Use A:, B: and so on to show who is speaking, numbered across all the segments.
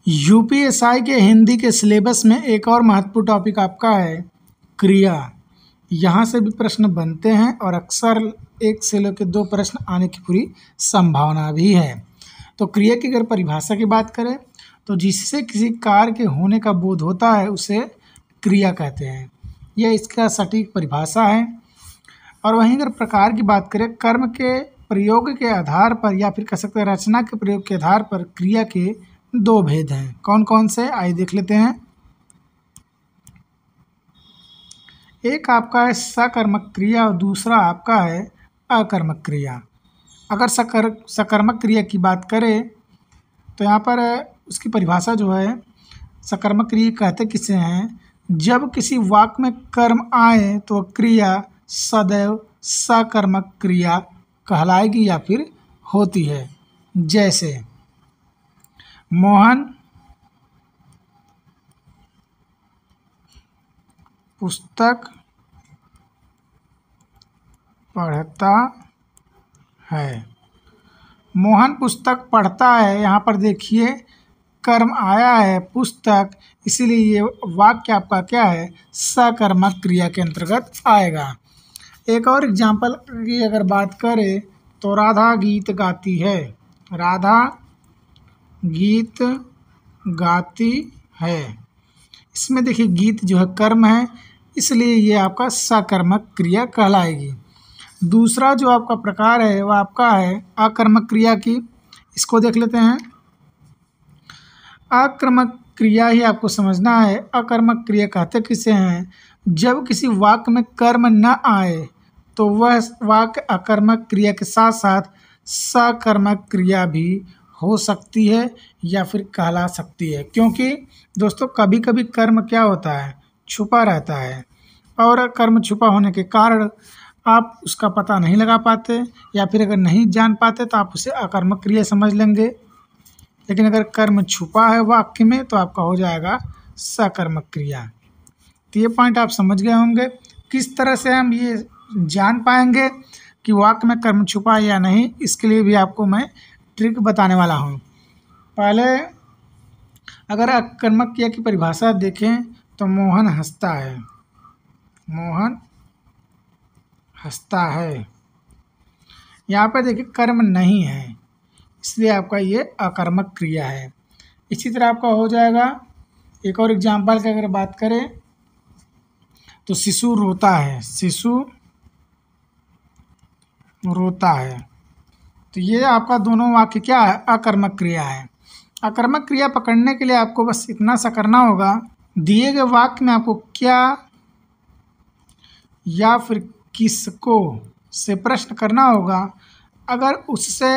A: UPSI के हिंदी के syllabus में एक और महत्वपूर्ण टॉपिक आपका है क्रिया। यहाँ से भी प्रश्न बनते हैं और अक्सर एक से लेकर दो प्रश्न आने की पूरी संभावना भी है। तो क्रिया की अगर परिभाषा की बात करें तो जिससे किसी कार्य के होने का बोध होता है उसे क्रिया कहते हैं। यह इसका सटीक परिभाषा है। और वहीं अगर प्रकार की बात करें, कर्म के प्रयोग के आधार पर या फिर कह सकते हैं रचना के प्रयोग के आधार पर क्रिया के दो भेद हैं। कौन कौन से, आइए देख लेते हैं। एक आपका है सकर्मक क्रिया और दूसरा आपका है अकर्मक क्रिया। अगर सकर्मक क्रिया की बात करें तो यहाँ पर उसकी परिभाषा जो है, सकर्मक क्रिया कहते किसे हैं, जब किसी वाक्य में कर्म आए तो क्रिया सदैव सकर्मक क्रिया कहलाएगी या फिर होती है। जैसे मोहन पुस्तक पढ़ता है। मोहन पुस्तक पढ़ता है, यहाँ पर देखिए कर्म आया है पुस्तक, इसीलिए ये वाक्य आपका क्या है, सकर्मक क्रिया के अंतर्गत आएगा। एक और एग्जाम्पल की अगर बात करें तो राधा गीत गाती है। राधा गीत गाती है, इसमें देखिए गीत जो है कर्म है, इसलिए ये आपका सकर्मक क्रिया कहलाएगी। दूसरा जो आपका प्रकार है वह आपका है अकर्मक क्रिया की। इसको देख लेते हैं। अकर्मक क्रिया ही आपको समझना है। अकर्मक क्रिया कहते किसे हैं, जब किसी वाक्य में कर्म न आए तो वह वाक्य अकर्मक क्रिया के साथ साथ सकर्मक क्रिया भी हो सकती है या फिर कहला सकती है। क्योंकि दोस्तों कभी कभी कर्म क्या होता है, छुपा रहता है, और कर्म छुपा होने के कारण आप उसका पता नहीं लगा पाते, या फिर अगर नहीं जान पाते तो आप उसे अकर्मक क्रिया समझ लेंगे। लेकिन अगर कर्म छुपा है वाक्य में तो आपका हो जाएगा सकर्मक क्रिया। तो ये पॉइंट आप समझ गए होंगे। किस तरह से हम ये जान पाएंगे कि वाक्य में कर्म छुपा है या नहीं, इसके लिए भी आपको मैं ट्रिक बताने वाला हूँ। पहले अगर अकर्मक क्रिया की परिभाषा देखें तो मोहन हंसता है। मोहन हंसता है, यहाँ पर देखिए कर्म नहीं है, इसलिए आपका ये अकर्मक क्रिया है। इसी तरह आपका हो जाएगा। एक और एग्जाम्पल की अगर बात करें तो शिशु रोता है। शिशु रोता है, तो ये आपका दोनों वाक्य क्या है, अकर्मक क्रिया है। अकर्मक क्रिया पकड़ने के लिए आपको बस इतना सा करना होगा, दिए गए वाक्य में आपको क्या या फिर किसको से प्रश्न करना होगा। अगर उससे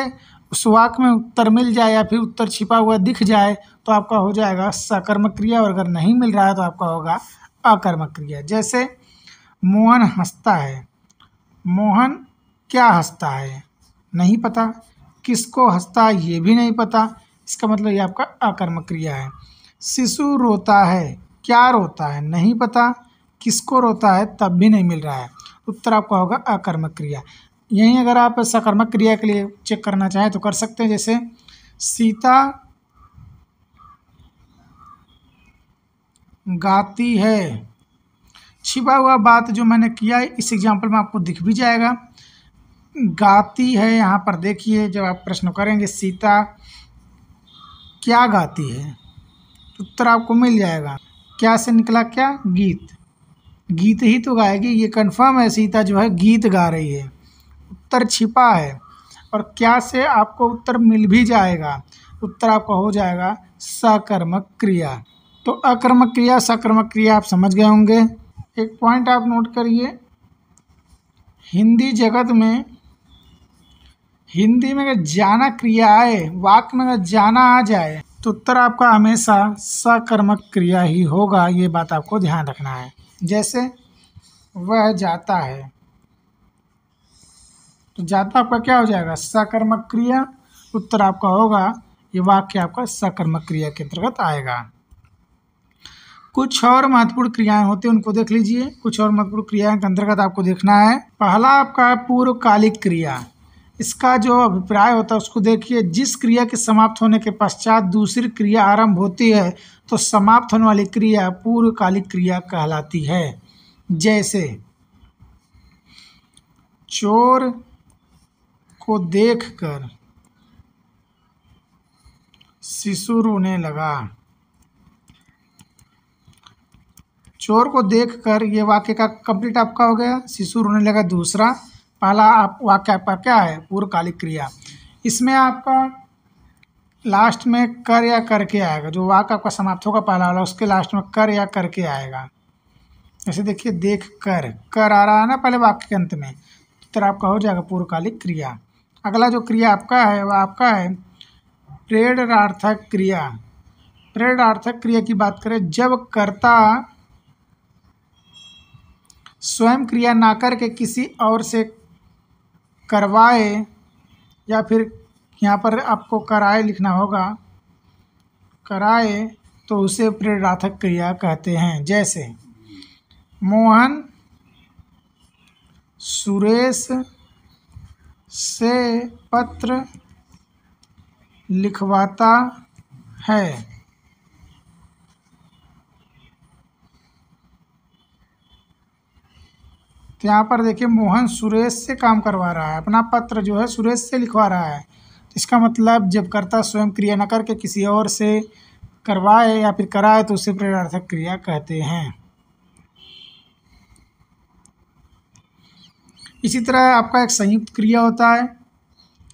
A: उस वाक्य में उत्तर मिल जाए या फिर उत्तर छिपा हुआ दिख जाए तो आपका हो जाएगा सकर्मक क्रिया, और अगर नहीं मिल रहा है तो आपका होगा अकर्मक क्रिया। जैसे मोहन हंसता है, मोहन क्या हंसता है नहीं पता, किसको हंसता है ये भी नहीं पता, इसका मतलब ये आपका अकर्मक क्रिया है। शिशु रोता है, क्या रोता है नहीं पता, किसको रोता है तब भी नहीं मिल रहा है, उत्तर आपका होगा अकर्मक क्रिया। यहीं अगर आप सकर्मक क्रिया के लिए चेक करना चाहें तो कर सकते हैं। जैसे सीता गाती है, छिपा हुआ बात जो मैंने किया है इस एग्जाम्पल में आपको दिख भी जाएगा। गाती है, यहाँ पर देखिए जब आप प्रश्न करेंगे सीता क्या गाती है, उत्तर आपको मिल जाएगा। क्या से निकला, क्या, गीत, गीत ही तो गाएगी, ये कंफर्म है सीता जो है गीत गा रही है। उत्तर छिपा है, और क्या से आपको उत्तर मिल भी जाएगा, उत्तर आपका हो जाएगा सकर्मक क्रिया। तो अकर्मक क्रिया सकर्मक क्रिया आप समझ गए होंगे। एक पॉइंट आप नोट करिए, हिंदी जगत में, हिंदी में अगर जाना क्रिया आए, वाक्य में अगर जाना आ जाए तो उत्तर आपका हमेशा सकर्मक क्रिया ही होगा। ये बात आपको ध्यान रखना है। जैसे वह जाता है, तो जाता आपका क्या हो जाएगा, सकर्मक क्रिया, उत्तर आपका होगा, ये वाक्य आपका सकर्मक क्रिया के अंतर्गत आएगा। कुछ और महत्वपूर्ण क्रियाएं होती हैं, उनको देख लीजिए। कुछ और महत्वपूर्ण क्रियाएं के अंतर्गत आपको देखना है। पहला आपका पूर्वकालिक क्रिया, इसका जो अभिप्राय होता है उसको देखिए। जिस क्रिया के समाप्त होने के पश्चात दूसरी क्रिया आरंभ होती है तो समाप्त होने वाली क्रिया पूर्वकालिक क्रिया कहलाती है। जैसे चोर को देखकर शिशु रोने लगा। चोर को देखकर ये वाक्य का कंप्लीट आपका हो गया। शिशु रोने लगा दूसरा। पहला आप वाक्य आपका क्या है? पूर्वकालिक क्रिया। इसमें आपका लास्ट में कर या करके आएगा। जो वाक्य आपका समाप्त होगा पहला वाला, उसके लास्ट में कर या करके आएगा। जैसे देखिए देख कर आ रहा है ना पहले वाक्य के अंत में, तो आपका हो जाएगा पूर्वकालिक क्रिया। अगला जो क्रिया आपका है वह आपका है प्रेरणार्थक क्रिया। प्रेरणार्थक क्रिया की बात करें, जब कर्ता स्वयं क्रिया ना करके किसी और से करवाए, या फिर यहाँ पर आपको कराए लिखना होगा, कराए, तो उसे प्रेरणार्थक क्रिया कहते हैं। जैसे मोहन सुरेश से पत्र लिखवाता है। तो यहाँ पर देखिए मोहन सुरेश से काम करवा रहा है, अपना पत्र जो है सुरेश से लिखवा रहा है। तो इसका मतलब जब कर्ता स्वयं क्रिया न करके किसी और से करवाए या फिर कराए तो उसे प्रेरणार्थक क्रिया कहते हैं। इसी तरह आपका एक संयुक्त क्रिया होता है।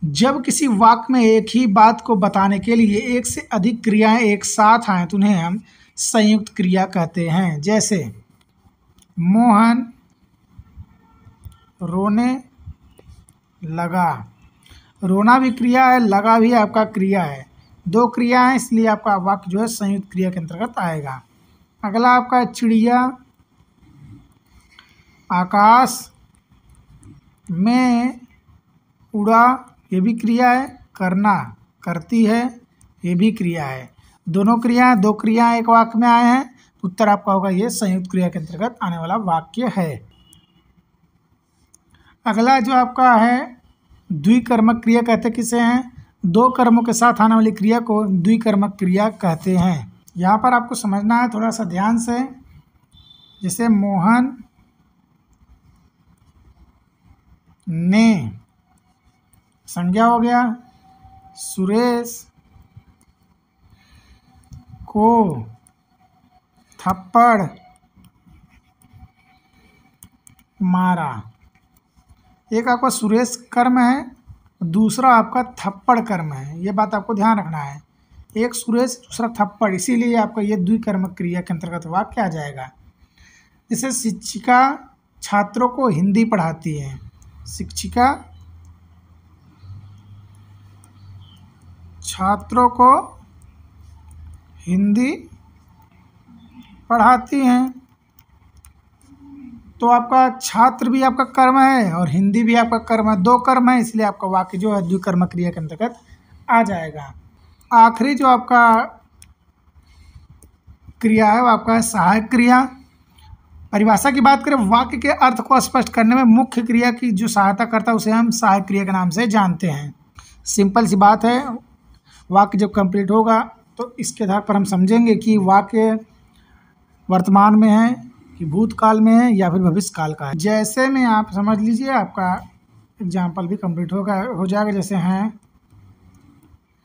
A: जब किसी वाक्य में एक ही बात को बताने के लिए एक से अधिक क्रियाएं एक साथ आएँ तो उन्हें हम संयुक्त क्रिया कहते हैं। जैसे मोहन रोने लगा। रोना भी क्रिया है, लगा भी आपका क्रिया है, दो क्रिया है, इसलिए आपका वाक्य जो है संयुक्त क्रिया के अंतर्गत आएगा। अगला आपका चिड़िया आकाश में उड़ा, ये भी क्रिया है। करना करती है, ये भी क्रिया है। दोनों क्रिया, दो क्रिया एक वाक्य में आए हैं, उत्तर आपका होगा ये संयुक्त क्रिया के अंतर्गत आने वाला वाक्य है। अगला जो आपका है द्विकर्मक क्रिया कहते किसे हैं? दो कर्मों के साथ आने वाली क्रिया को द्विकर्मक क्रिया कहते हैं। यहाँ पर आपको समझना है थोड़ा सा ध्यान से। जैसे मोहन ने संज्ञा हो गया, सुरेश को थप्पड़ मारा। एक आपका सुरेश कर्म है, दूसरा आपका थप्पड़ कर्म है, ये बात आपको ध्यान रखना है। एक सुरेश दूसरा थप्पड़, इसीलिए आपका ये द्विकर्मक क्रिया के अंतर्गत वाक्य आ जाएगा। जैसे शिक्षिका छात्रों को हिंदी पढ़ाती है। शिक्षिका छात्रों को हिंदी पढ़ाती हैं, तो आपका छात्र भी आपका कर्म है और हिंदी भी आपका कर्म है, दो कर्म है, इसलिए आपका वाक्य जो है द्विकर्मक क्रिया के अंतर्गत आ जाएगा। आखिरी जो आपका क्रिया है वो आपका है सहायक क्रिया। परिभाषा की बात करें, वाक्य के अर्थ को स्पष्ट करने में मुख्य क्रिया की जो सहायता करता है उसे हम सहायक क्रिया के नाम से जानते हैं। सिंपल सी बात है, वाक्य जब कंप्लीट होगा तो इसके आधार पर हम समझेंगे कि वाक्य वर्तमान में है कि भूतकाल में है या फिर भविष्य काल का है। जैसे में आप समझ लीजिए आपका एग्जाम्पल भी कंप्लीट हो जाएगा। जैसे हैं,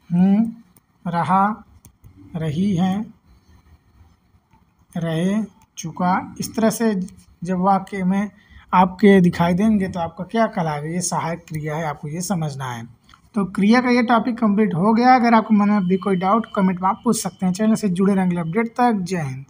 A: हूँ, रहा, रही हैं, रहे, चुका, इस तरह से जब वाक्य में आपके दिखाई देंगे तो आपका क्या कहलाएगा? ये सहायक क्रिया है, आपको ये समझना है। तो क्रिया का ये टॉपिक कंप्लीट हो गया। अगर आपको मन में भी कोई डाउट कमेंट में आप पूछ सकते हैं। चैनल से जुड़े रहेंगे अपडेट तक। जय हिंद।